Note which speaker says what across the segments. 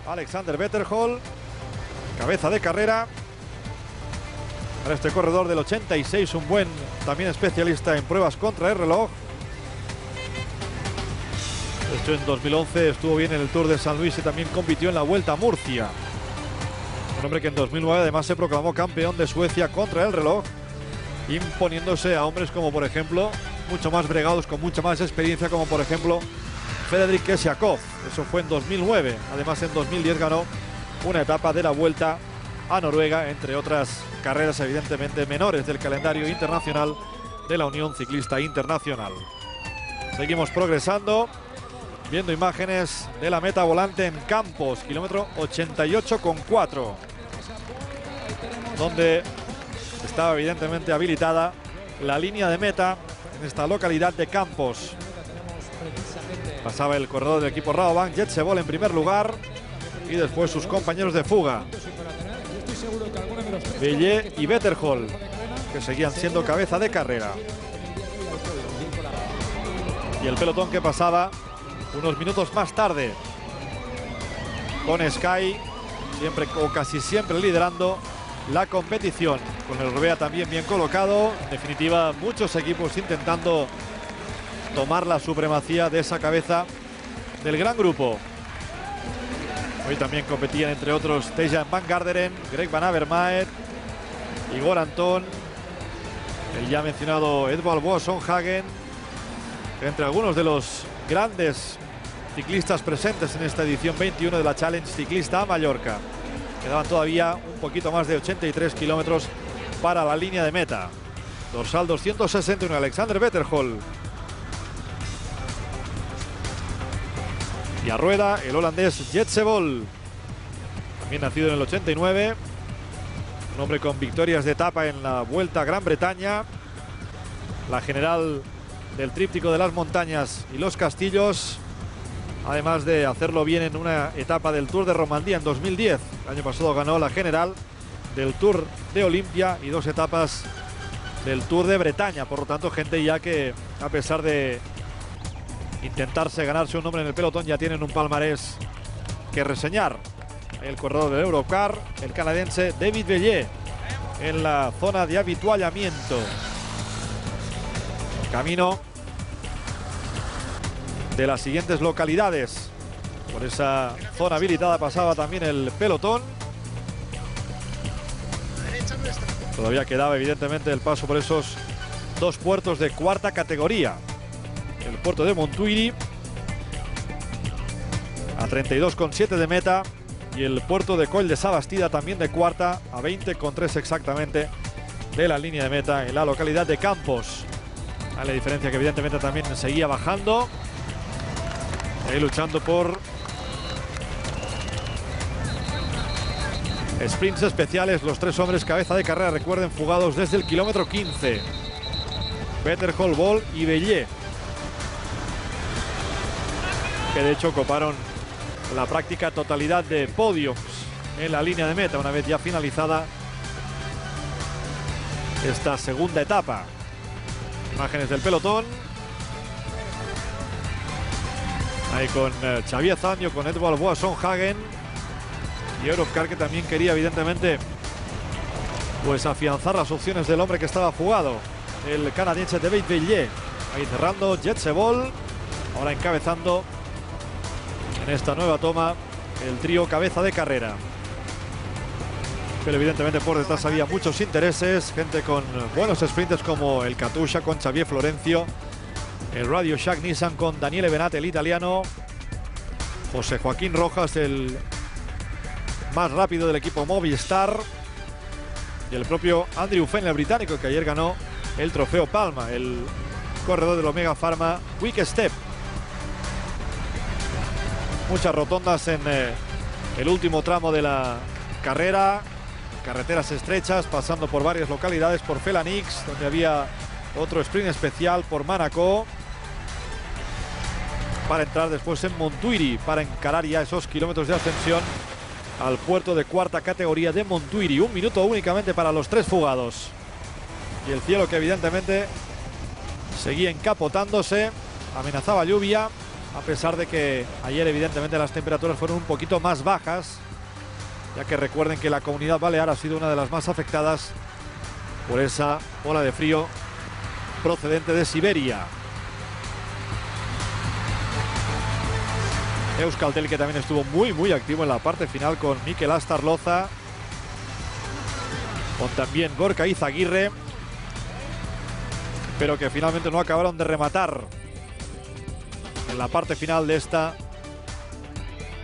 Speaker 1: Alexander Wetterhol, cabeza de carrera. Para este corredor del 86, un buen también especialista en pruebas contra el reloj. De hecho, en 2011 estuvo bien en el Tour de San Luis y también compitió en la Vuelta a Murcia. Un hombre que en 2009 además se proclamó campeón de Suecia contra el reloj, imponiéndose a hombres como, por ejemplo, mucho más bregados, con mucha más experiencia, como por ejemplo Fredrik Kesiakov. Eso fue en 2009. Además, en 2010 ganó una etapa de la Vuelta a Noruega, entre otras carreras evidentemente menores del calendario internacional de la Unión Ciclista Internacional. Seguimos progresando, viendo imágenes de la meta volante en Campos, kilómetro 88,4, donde estaba evidentemente habilitada la línea de meta en esta localidad de Campos. Pasaba el corredor del equipo Rabobank, Jetsebol en primer lugar, y después sus compañeros de fuga, Bellé y Wetterhol, que seguían siendo cabeza de carrera. Y el pelotón que pasaba unos minutos más tarde, con Sky siempre o casi siempre liderando la competición, con el Orbea también bien colocado. En definitiva, muchos equipos intentando tomar la supremacía de esa cabeza del gran grupo. Hoy también competían, entre otros, Tejan Van Garderen, Greg Van Avermaet, Igor Anton, el ya mencionado Edvald Boasson Sonhagen, entre algunos de los grandes ciclistas presentes en esta edición 21 de la Challenge Ciclista a Mallorca. Quedaban todavía un poquito más de 83 kilómetros para la línea de meta. Dorsal 261, Alexander Wetterhol. Y a rueda el holandés Jetsebol, también nacido en el 89, un hombre con victorias de etapa en la Vuelta a Gran Bretaña, la general del tríptico de las montañas y los castillos, además de hacerlo bien en una etapa del Tour de Romandía en 2010. El año pasado ganó la general del Tour de Olimpia y 2 etapas del Tour de Bretaña. Por lo tanto, gente ya que, a pesar de intentarse ganarse un nombre en el pelotón, ya tienen un palmarés que reseñar. El corredor del Europcar, el canadiense David Bellé, en la zona de habituallamiento. Camino de las siguientes localidades. Por esa zona habilitada pasaba también el pelotón. Todavía quedaba evidentemente el paso por esos 2 puertos de cuarta categoría. El puerto de Montuiri a 32,7 de meta, y el puerto de Coll de Sabastida también de cuarta a 20,3 exactamente de la línea de meta en la localidad de Campos. La diferencia que evidentemente también seguía bajando, ahí luchando por sprints especiales los 3 hombres cabeza de carrera, recuerden, fugados desde el kilómetro 15. Wetterhol, Bol y Bellé, que de hecho coparon la práctica totalidad de podios en la línea de meta una vez ya finalizada esta segunda etapa. Imágenes del pelotón, ahí con Xavier Zandio, con Edvald Boasson Sonhagen y Europcar, que también quería evidentemente pues afianzar las opciones del hombre que estaba fugado, el canadiense David Bellé. Ahí cerrando Jetsebol, ahora encabezando en esta nueva toma el trío cabeza de carrera. Pero evidentemente por detrás había muchos intereses, gente con buenos sprinters como el Katusha con Xavier Florencio, el Radio Shack Nissan con Daniele Benate, el italiano, José Joaquín Rojas, el más rápido del equipo Movistar, y el propio Andrew Fenn, el británico, que ayer ganó el trofeo Palma, el corredor del Omega Pharma Quick Step. Muchas rotondas en el último tramo de la carrera, carreteras estrechas, pasando por varias localidades, por Felanix, donde había otro sprint especial, por Manacor, para entrar después en Montuiri, para encarar ya esos kilómetros de ascensión al puerto de cuarta categoría de Montuiri. 1 minuto únicamente para los 3 fugados. Y el cielo, que evidentemente seguía encapotándose, amenazaba lluvia. a pesar de que ayer evidentemente las temperaturas fueron un poquito más bajas, ya que recuerden que la Comunidad Balear ha sido una de las más afectadas por esa ola de frío procedente de Siberia. Euskaltel, que también estuvo muy activo en la parte final con Mikel Astarloza, con también Gorka Izaguirre, pero que finalmente no acabaron de rematar en la parte final de esta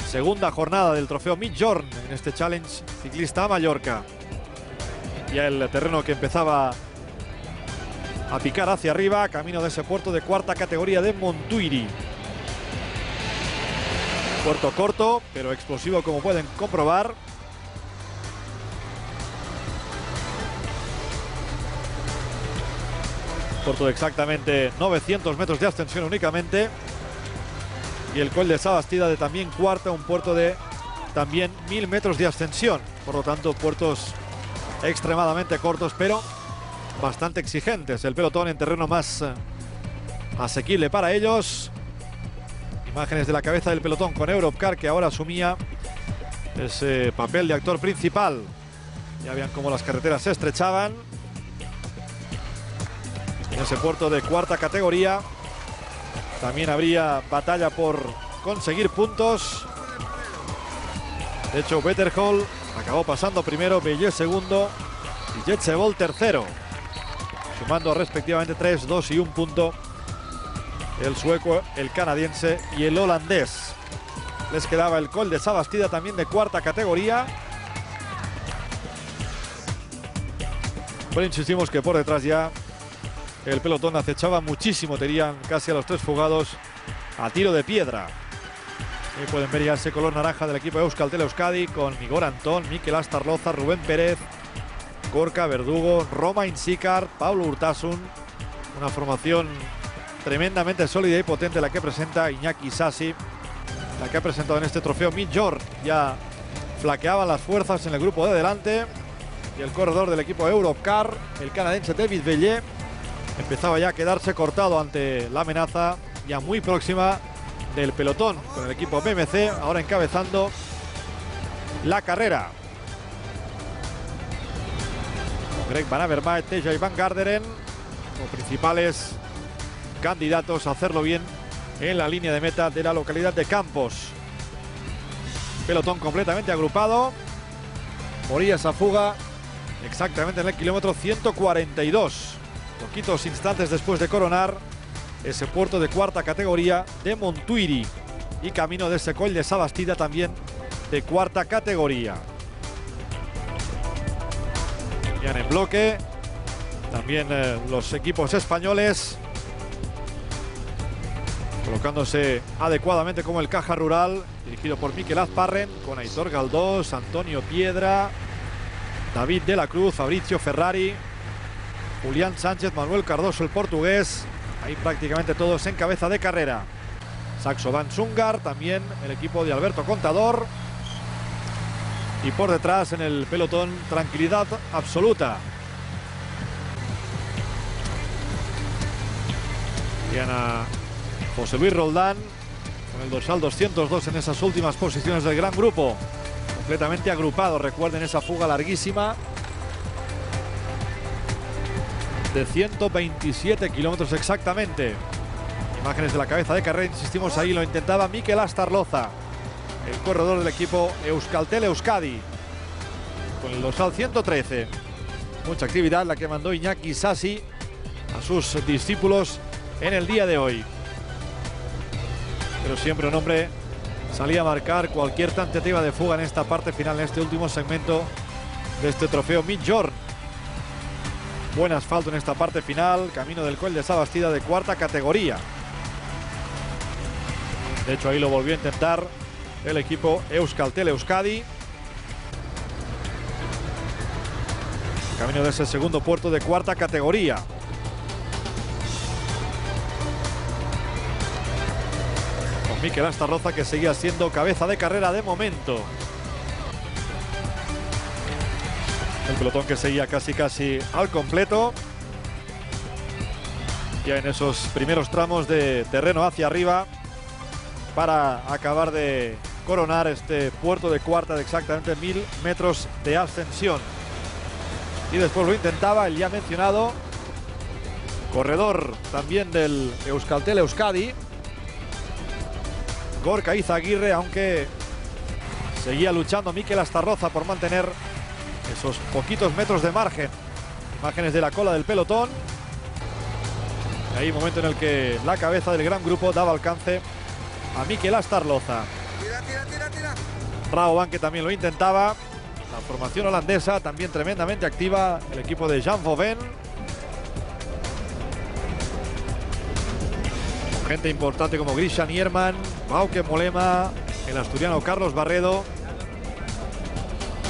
Speaker 1: segunda jornada del trofeo Midjorn en este Challenge Ciclista a Mallorca. Ya el terreno que empezaba a picar hacia arriba, camino de ese puerto de cuarta categoría de Montuïri. Puerto corto, pero explosivo, como pueden comprobar. Puerto de exactamente 900 metros de ascensión únicamente. Y el Coll de Sabastida de también cuarta, un puerto de también 1000 metros de ascensión. Por lo tanto, puertos extremadamente cortos, pero bastante exigentes. El pelotón en terreno más asequible para ellos. Imágenes de la cabeza del pelotón con Europcar, que ahora asumía ese papel de actor principal. Ya vean cómo las carreteras se estrechaban en ese puerto de cuarta categoría. También habría batalla por conseguir puntos. De hecho, Wetterhall acabó pasando primero, Bellier segundo y Jetsebol tercero, sumando respectivamente 3, 2 y 1 punto el sueco, el canadiense y el holandés. Les quedaba el Coll de Sabastida también de cuarta categoría. Pero insistimos que por detrás ya el pelotón acechaba muchísimo, tenían casi a los 3 fugados a tiro de piedra. Y pueden ver ya ese color naranja del equipo Euskaltel Euskadi con Igor Antón, Mikel Astarloza, Rubén Pérez, Gorka Verdugo, Romain Sicart, Pablo Urtasun. Una formación tremendamente sólida y potente la que presenta Iñaki Sassi, la que ha presentado en este trofeo Midjorn. Ya flaqueaban las fuerzas en el grupo de delante y el corredor del equipo Europcar, el canadiense David Bellier, empezaba ya a quedarse cortado ante la amenaza ya muy próxima del pelotón con el equipo BMC, ahora encabezando la carrera. Greg Van Avermaet, Tejay Van Garderen como principales candidatos a hacerlo bien en la línea de meta de la localidad de Campos. Pelotón completamente agrupado. Moría esa fuga exactamente en el kilómetro 142. Poquitos instantes después de coronar ese puerto de cuarta categoría de Montuïri y camino de ese Coll de Sabastida también de cuarta categoría. Bien en bloque también los equipos españoles, colocándose adecuadamente como el Caja Rural, dirigido por Mikel Azparren, con Aitor Galdós, Antonio Piedra, David de la Cruz, Fabrizio Ferrari, Julián Sánchez, Manuel Cardoso, el portugués. Ahí prácticamente todos en cabeza de carrera. Saxo Van Sungar, también el equipo de Alberto Contador. Y por detrás en el pelotón, tranquilidad absoluta. Bien a José Luis Roldán, con el dorsal 202 en esas últimas posiciones del gran grupo. Completamente agrupado, recuerden esa fuga larguísima de 127 kilómetros exactamente. Imágenes de la cabeza de carrera, insistimos, ahí lo intentaba Mikel Astarloza, el corredor del equipo Euskaltel Euskadi, con el dorsal 113. Mucha actividad la que mandó Iñaki Sassi a sus discípulos en el día de hoy. Pero siempre un hombre salía a marcar cualquier tentativa de fuga en esta parte final, en este último segmento de este trofeo Midjorn. Buen asfalto en esta parte final, camino del Coll de Sabastida de cuarta categoría. De hecho, ahí lo volvió a intentar el equipo Euskaltel Euskadi. Camino de ese segundo puerto de cuarta categoría. Con Mikel Astarloza, que seguía siendo cabeza de carrera de momento. El pelotón que seguía casi al completo. Ya en esos primeros tramos de terreno hacia arriba, para acabar de coronar este puerto de cuarta de exactamente 1000 metros de ascensión. Y después lo intentaba el ya mencionado corredor también del Euskaltel Euskadi, Gorka Izaguirre, aunque seguía luchando Mikel Astarloza por mantener esos poquitos metros de margen. Imágenes de la cola del pelotón. Ahí momento en el que la cabeza del gran grupo daba alcance a Mikel Astarloza.
Speaker 2: Tira.
Speaker 1: Rabobank, que también lo intentaba. La formación holandesa también tremendamente activa. El equipo de Jan Voven. Gente importante como Grisha Nierman, Bauke Molema, el asturiano Carlos Barredo.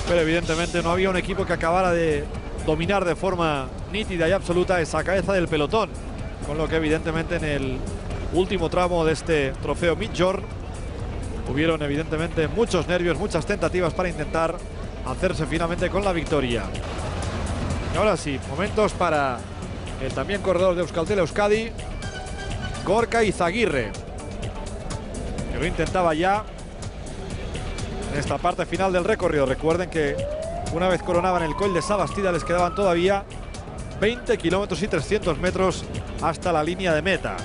Speaker 1: Pero evidentemente no había un equipo que acabara de dominar de forma nítida y absoluta esa cabeza del pelotón. Con lo que evidentemente en el último tramo de este trofeo Midjord hubieron evidentemente muchos nervios, muchas tentativas para intentar hacerse finalmente con la victoria. Y ahora sí, momentos para el también corredor de Euskaltel Euskadi, Gorka Izaguirre, que lo intentaba ya en esta parte final del recorrido. Recuerden que una vez coronaban el Coll de Sabastida les quedaban todavía 20 kilómetros y 300 metros hasta la línea de meta.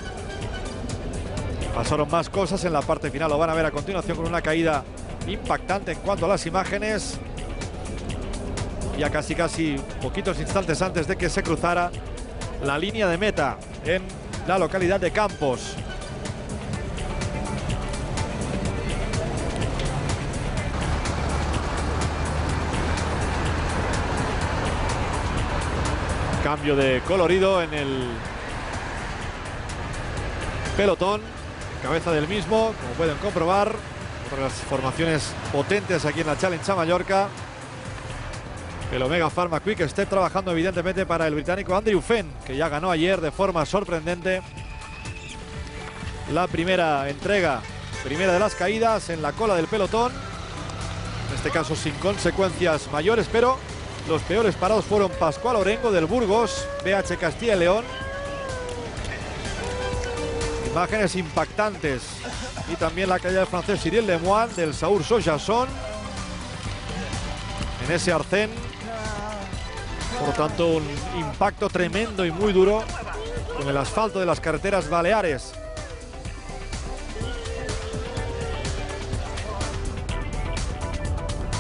Speaker 1: Pasaron más cosas en la parte final, lo van a ver a continuación con una caída impactante en cuanto a las imágenes. Ya casi poquitos instantes antes de que se cruzara la línea de meta en la localidad de Campos. Cambio de colorido en el pelotón, cabeza del mismo, como pueden comprobar. Otra de las formaciones potentes aquí en la Challenge a Mallorca. El Omega Pharma Quick Step trabajando evidentemente para el británico Andrew Fenn, que ya ganó ayer de forma sorprendente la primera de las caídas en la cola del pelotón. En este caso sin consecuencias mayores, pero los peores parados fueron Pascual Orengo del Burgos, BH Castilla y León. Imágenes impactantes. Y también la caída del francés Cyril Lemoine del Saur Sojason en ese arcén. Por lo tanto, un impacto tremendo y muy duro con el asfalto de las carreteras baleares.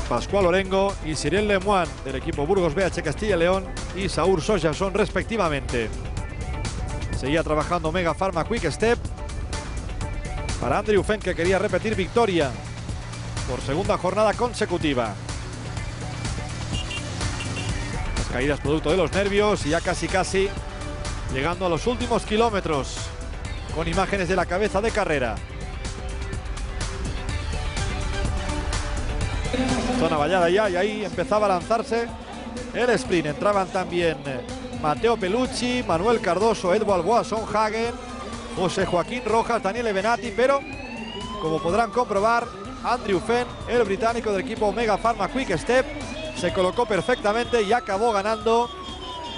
Speaker 1: Pascual Orengo y Cyril Lemoine del equipo Burgos BH Castilla y León y Saur Sojason respectivamente. Seguía trabajando Omega Pharma Quick Step para Andrew Fenn, que quería repetir victoria por segunda jornada consecutiva. Las caídas producto de los nervios y ya casi llegando a los últimos kilómetros con imágenes de la cabeza de carrera. Zona vallada ya, y ahí empezaba a lanzarse el sprint. Entraban también Matteo Pelucci, Manuel Cardoso, Edvald Boasson Hagen, José Joaquín Rojas, Daniele Benati, pero como podrán comprobar, Andrew Fenn, el británico del equipo Omega Pharma Quick Step, se colocó perfectamente y acabó ganando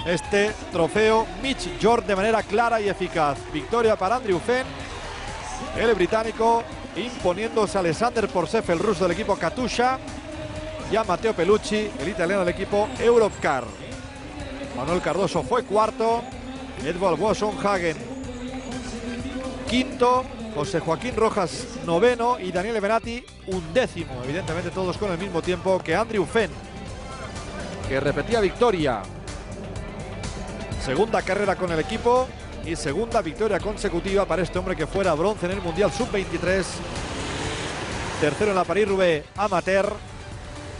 Speaker 1: este trofeo Midjord de manera clara y eficaz. Victoria para Andrew Fenn, el británico, imponiéndose a Alexander Porcef, el ruso del equipo Katusha, y a Matteo Pelucci, el italiano del equipo Europcar. Manuel Cardoso fue cuarto, Edvald Boasson Hagen quinto, José Joaquín Rojas noveno y Daniele Benati undécimo. Evidentemente todos con el mismo tiempo que Andrew Fenn, que repetía victoria. Segunda carrera con el equipo y segunda victoria consecutiva para este hombre que fuera bronce en el Mundial Sub-23. Tercero en la París-Roubaix Amateur.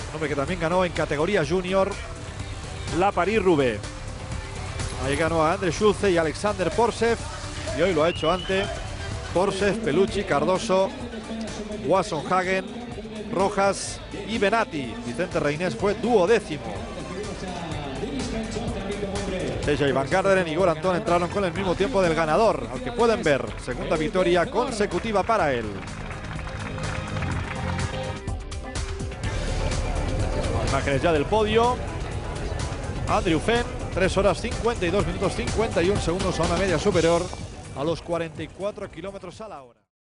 Speaker 1: Un hombre que también ganó en categoría junior la París-Roubaix. Ahí ganó a André Schulze y Alexander Porcef. Y hoy lo ha hecho ante Porcef, Pelucci, Cardoso, Boasson Hagen, Rojas y Benati. Vicente Reynés fue duodécimo. Tejay Van Garderen y Igor Antón entraron con el mismo tiempo del ganador, al que pueden ver. Segunda victoria consecutiva para él. Imágenes ya del podio. Andrew Fenn, 3 horas 52 minutos 51 segundos a una media superior a los 44 kilómetros a la hora.